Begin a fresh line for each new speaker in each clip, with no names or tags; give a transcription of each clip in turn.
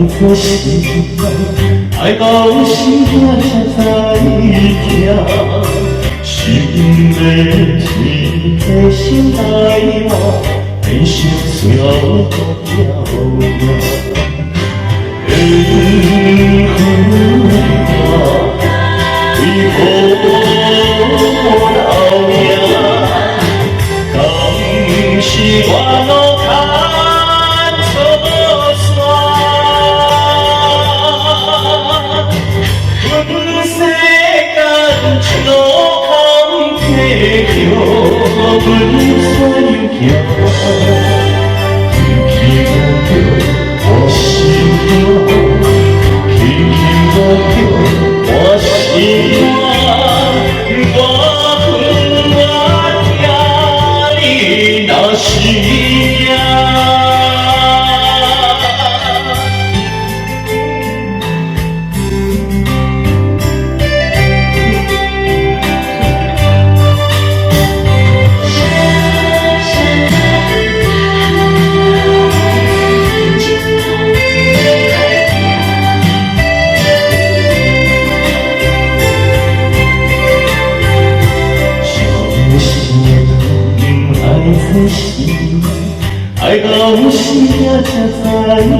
可惜，爱到心肝才知，心要起的心爱我，变成最后个缘分为何老命，敢是我路看错线，阮世间一路空体着，阮山又行，轻轻摸着我心痛，轻轻摸着我心痛。爱到时才知，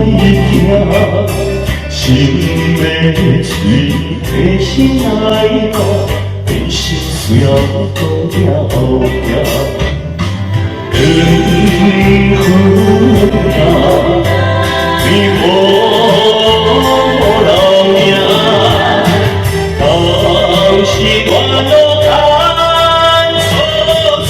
心要碎的心爱我，变成最后个缘分为何老命，当时我路看错线。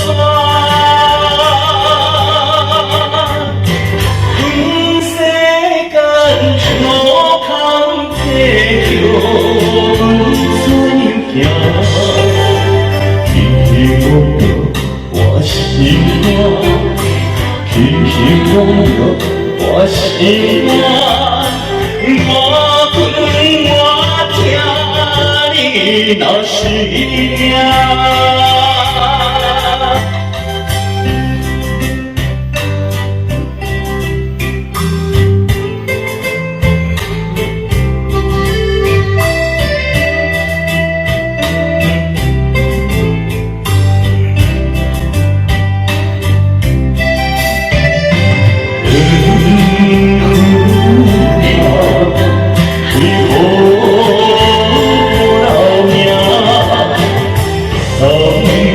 我心肝，轻轻摸着我心肝，我困我听你若是命。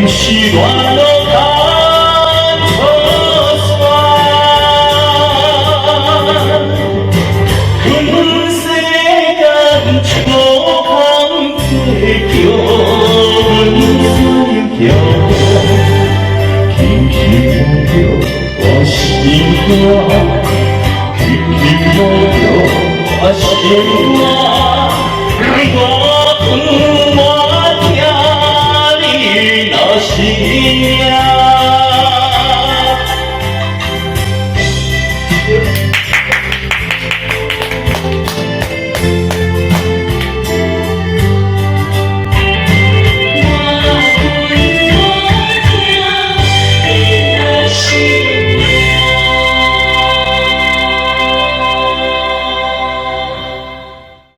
是我路看错线，阮世间一路空体着，阮山又行，轻轻摸着我心肝，轻轻摸着我心肝。